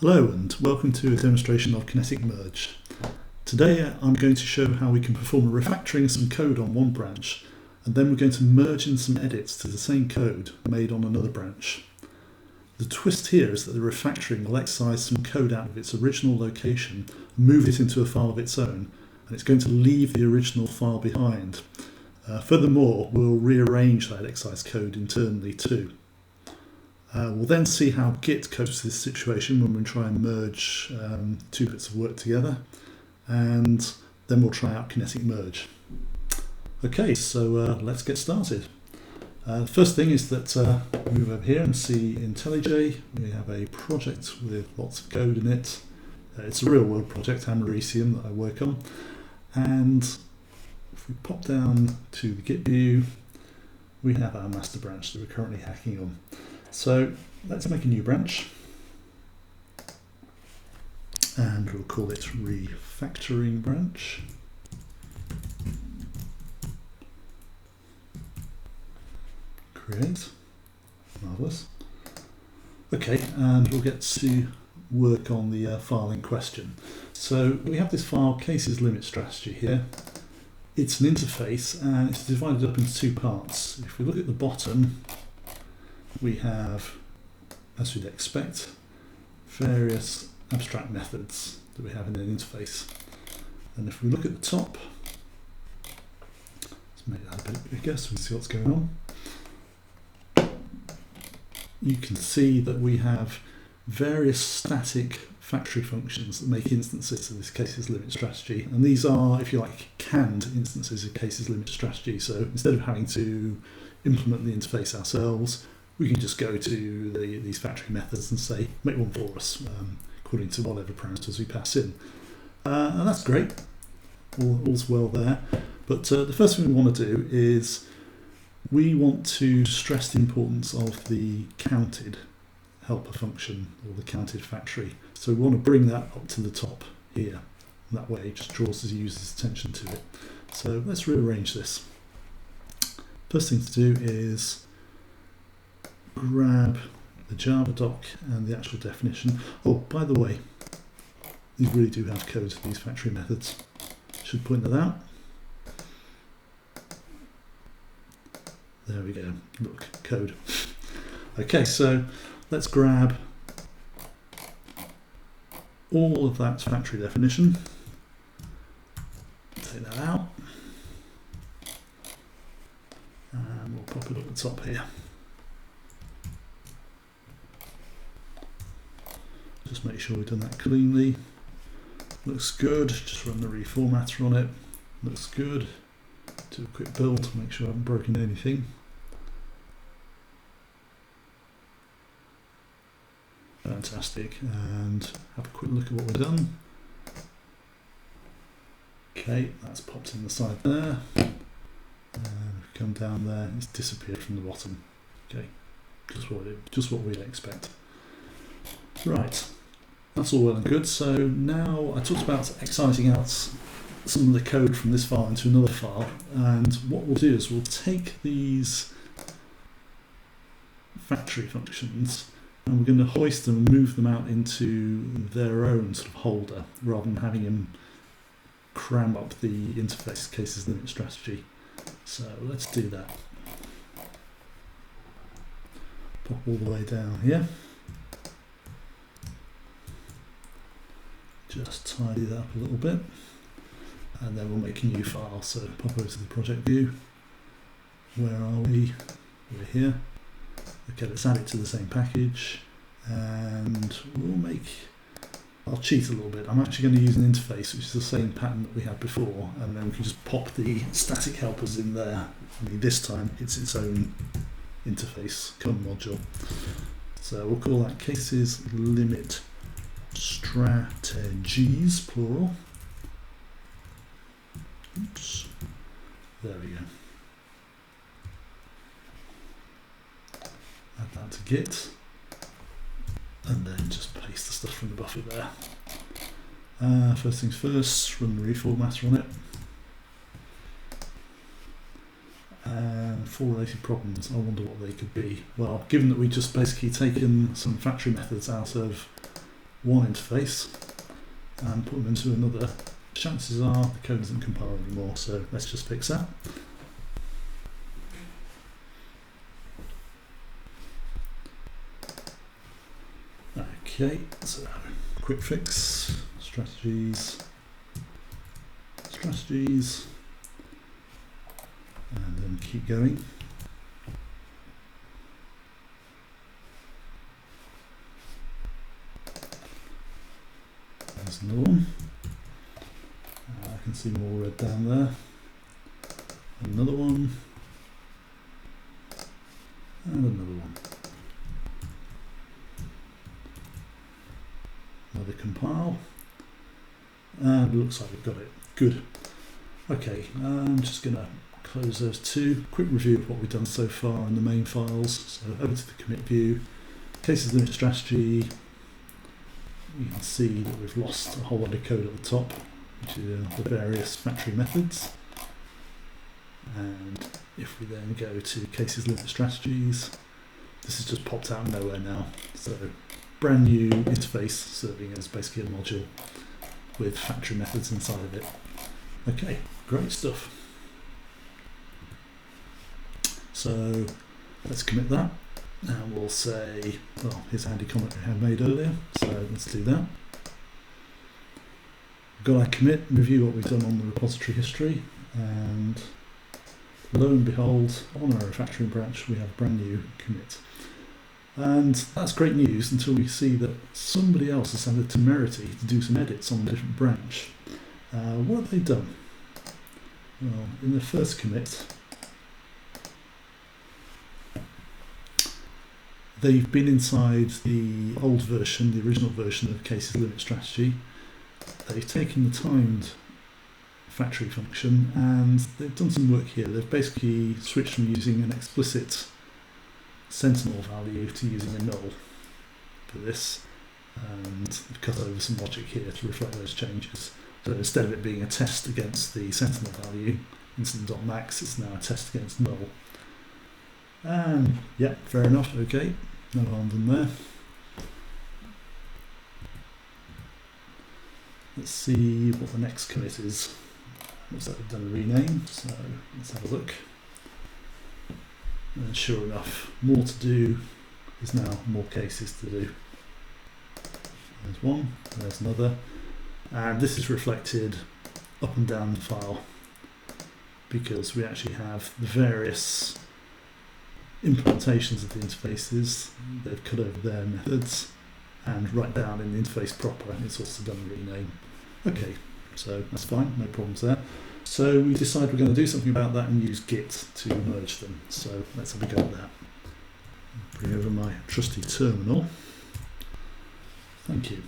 Hello and welcome to a demonstration of Kinetic Merge. Today I'm going to show how we can perform a refactoring of some code on one branch, and then we're going to merge in some edits to the same code made on another branch. The twist here is that the refactoring will excise some code out of its original location and move it into a file of its own, and it's going to leave the original file behind. Furthermore, we'll rearrange that excised code internally too. We'll then see how Git copes with this situation when we try and merge two bits of work together, and then we'll try out Kinetic Merge. Okay, so let's get started. The first thing is that move over here and see IntelliJ. We have a project with lots of code in it. It's a real world project, Americium, that I work on. And if we pop down to the Git view, we have our master branch that we're currently hacking on. So let's make a new branch, and we'll call it Refactoring branch. Create. Marvellous. Okay, and we'll get to work on the file in question. So we have this file, cases limit strategy here. It's an interface and it's divided up into two parts. If we look at the bottom, we have, as you'd expect, various abstract methods that we have in an interface. And if we look at the top, let's make that a bit bigger so we can see what's going on. You can see that we have various static factory functions that make instances of this cases limit strategy. And these are, if you like, canned instances of cases limit strategy. So instead of having to implement the interface ourselves, we can just go to these factory methods and say, make one for us, according to whatever parameters we pass in. And that's great, all's well there. But the first thing we want to do is we want to stress the importance of the counted helper function, or the counted factory. So we want to bring that up to the top here. And that way it just draws the user's attention to it. So let's rearrange this. First thing to do is grab the Java doc and the actual definition. Oh, by the way, these really do have code, these factory methods. Should point that out. There we go. Look, code. Okay, so let's grab all of that factory definition. Take that out. And we'll pop it up the top here. Just make sure we've done that cleanly. Looks good. Just run the reformatter on it. Looks good. Do a quick build to make sure I haven't broken anything. Fantastic. And have a quick look at what we've done. Okay, that's popped in the side there. And if we come down there, it's disappeared from the bottom. Okay, just what we'd expect. Right. That's all well and good. So now I talked about excising out some of the code from this file into another file, and what we'll do is we'll take these factory functions and we're going to hoist them and move them out into their own sort of holder rather than having them cram up the interface cases limit strategy. So let's do that. Pop all the way down here. Just tidy that up a little bit, and then we'll make a new file. So pop over to the project view. Where are we? We're here. Okay, let's add it to the same package, and I'll cheat a little bit. I'm actually going to use an interface, which is the same pattern that we had before, and then we can just pop the static helpers in there. Only this time it's its own interface COM module. So we'll call that cases limit strategies, plural. Oops. There we go. Add that to Git, and then just paste the stuff from the buffer there. First things first, run the reformatter on it. And 4 related problems, I wonder what they could be. Well, given that we've just basically taken some factory methods out of one interface and put them into another, chances are the code doesn't compile anymore, so let's just fix that. Okay, so quick fix, strategies, and then keep going. There's another one. I can see more red down there. Another one. And another one. Another compile. And it looks like we've got it. Good. Okay, I'm just going to close those two. Quick review of what we've done so far in the main files. So over to the commit view. Cases limit strategy. You can see that we've lost a whole lot of code at the top, which is the various factory methods. And if we then go to cases limit strategies, this has just popped out of nowhere now. So brand new interface serving as basically a module with factory methods inside of it. Okay, great stuff. So let's commit that. And we'll say, well, here's a handy comment we had made earlier, so let's do that. We've got our commit, review what we've done on the repository history, and lo and behold, on our refactoring branch, we have a brand new commit. And that's great news until we see that somebody else has had the temerity to do some edits on a different branch. What have they done? Well, in the first commit, they've been inside the old version, the original version of cases limit strategy. They've taken the timed factory function and they've done some work here. They've basically switched from using an explicit sentinel value to using a null for this, and they've cut over some logic here to reflect those changes. So instead of it being a test against the sentinel value, incident.max, it's now a test against null. And yeah, fair enough, okay. No harm done there. Let's see what the next commit is. Looks like we've done a rename, so let's have a look. And sure enough, more to do is now more cases to do. There's one, there's another, and this is reflected up and down the file because we actually have the various implementations of the interfaces. They've cut over their methods, and right down in the interface proper it's also done a rename. Okay, so that's fine, no problems there. So we decide we're going to do something about that and use Git to merge them. So let's have a go at that. Bring over my trusty terminal. Thank you.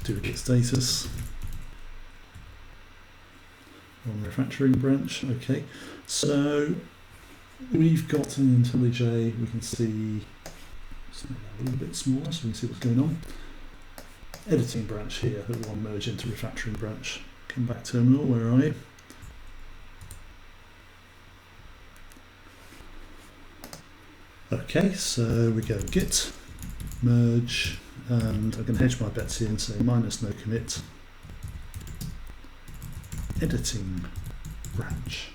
Do a Git status. On refactoring branch, okay. So we've got an IntelliJ, we can see, let's make that a little bit smaller so we can see what's going on. Editing branch here that we want to merge into refactoring branch. Come back terminal, where are you? Okay, so we go git, merge, and I'm going to hedge my bets here and say minus no commit, editing branch.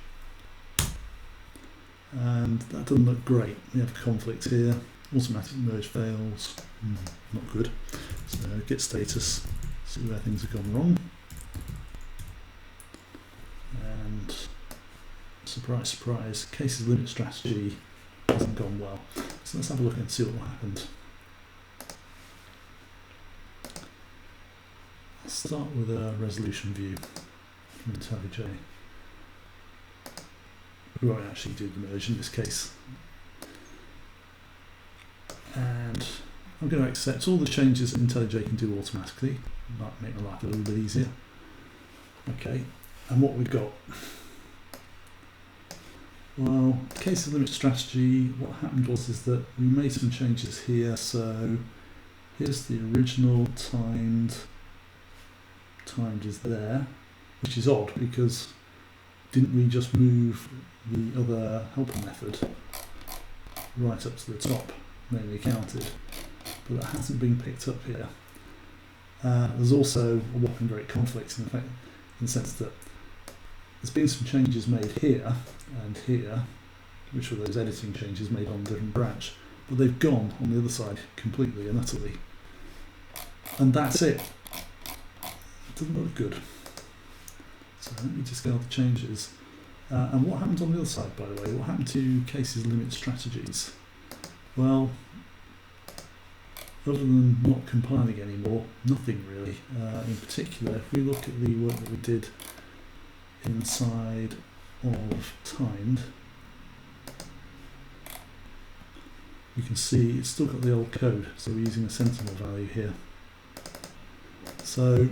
And that doesn't look great. We have a conflict here. Automatic merge fails. Not good. So git status, see where things have gone wrong. And surprise, surprise, cases limit strategy hasn't gone well. So let's have a look and see what happened. I'll start with a resolution view from IntelliJ. We won't actually do the merge in this case. And I'm going to accept all the changes that IntelliJ can do automatically. Might make my life a little bit easier. Okay, and what we've got. Well, cases limit strategy, what happened is that we made some changes here. So here's the original timed is there, which is odd because didn't we just move the other helper method right up to the top, mainly counted? but that hasn't been picked up here. There's also a whopping great conflict in the sense that there's been some changes made here and here, which were those editing changes made on a different branch, but they've gone on the other side completely and utterly. And that's it. It doesn't look good. So let me just get all the changes. And what happened on the other side, by the way? What happened to cases limit strategies? Well, other than not compiling anymore, nothing really. In particular, if we look at the work that we did inside of timed, you can see it's still got the old code, so we're using a sentinel value here. So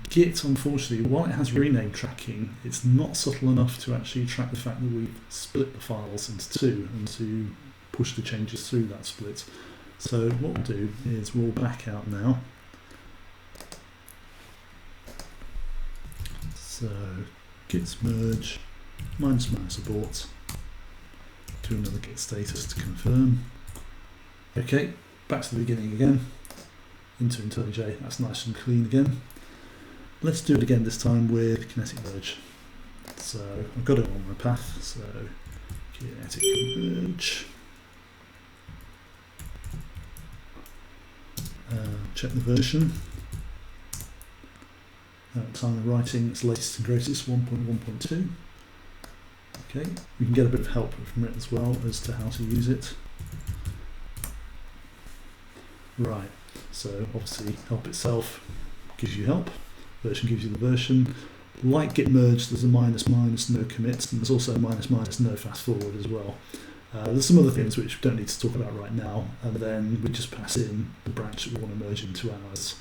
Git, unfortunately, while it has rename tracking, it's not subtle enough to actually track the fact that we've split the files into two and to push the changes through that split. So what we'll do is we'll back out now. So git merge ---- abort. Do another git status to confirm. Okay, back to the beginning again. Into IntelliJ, that's nice and clean again. Let's do it again, this time with Kinetic Merge. So I've got it on my path, so Kinetic Merge. Check the version. Time of writing, it's latest and greatest 1.1.2. Okay, we can get a bit of help from it as well as to how to use it. Right, so obviously help itself gives you help, version gives you the version. Like git merge, there's a ---- no commit, and there's also a ---- no fast forward as well. There's some other things which we don't need to talk about right now, and then we just pass in the branch that we want to merge into ours,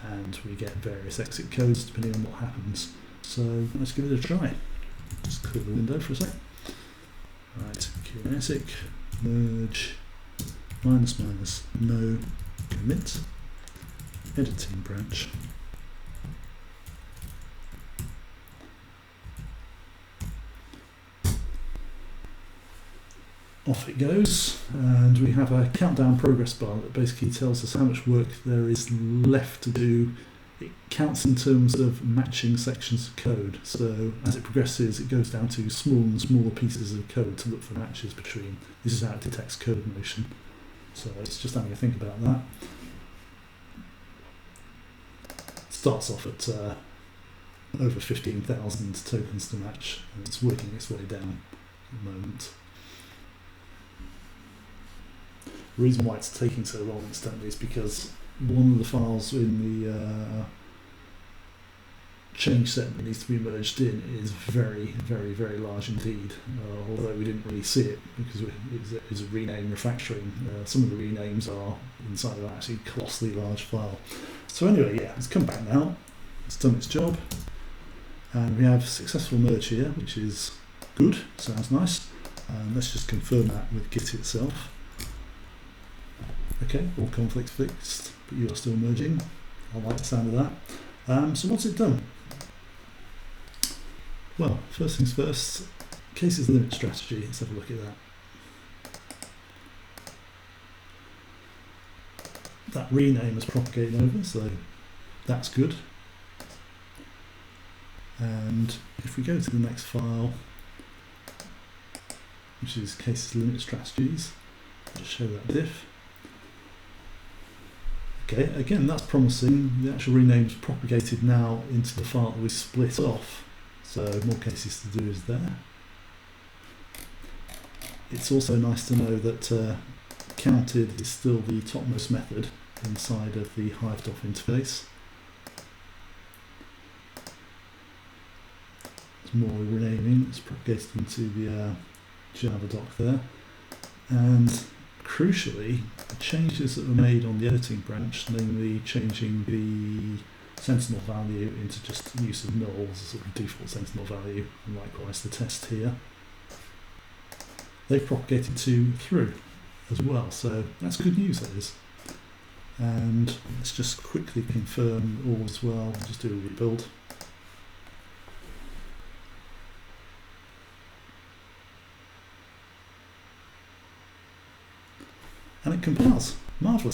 and we get various exit codes depending on what happens. So let's give it a try. Just clear the window for a sec. Right, Kinetic Merge ---- no commit editing branch. Off it goes, and we have a countdown progress bar that basically tells us how much work there is left to do. It counts in terms of matching sections of code, so as it progresses it goes down to smaller and smaller pieces of code to look for matches between. This is how it detects code motion, so it's just having a think about that. It starts off at over 15,000 tokens to match, and it's working its way down at the moment. The reason why it's taking so long, incidentally, is because one of the files in the change set that needs to be merged in is very, very, very large indeed, although we didn't really see it because it was a rename refactoring. Some of the renames are inside of an actually colossally large file. So anyway, yeah, it's come back now, it's done its job, and we have successful merge here, which is good, sounds nice. Let's just confirm that with Git itself. Okay, all conflicts fixed, but you are still merging. I like the sound of that. So what's it done? Well, first things first, cases limit strategy. Let's have a look at that. That rename is propagating over, so that's good. And if we go to the next file, which is cases limit strategies, I'll just show that diff. Okay, again, that's promising. The actual rename is propagated now into the file that we split off, so more cases to do is there. It's also nice to know that counted is still the topmost method inside of the hived-off interface. There's more renaming. It's propagated into the Java doc there, and crucially, the changes that were made on the editing branch, namely changing the sentinel value into just use of null as a sort of default sentinel value, and likewise the test here, they've propagated through as well, so that's good news, that is. And let's just quickly confirm all as well, just do a rebuild. And it compiles. Marvellous.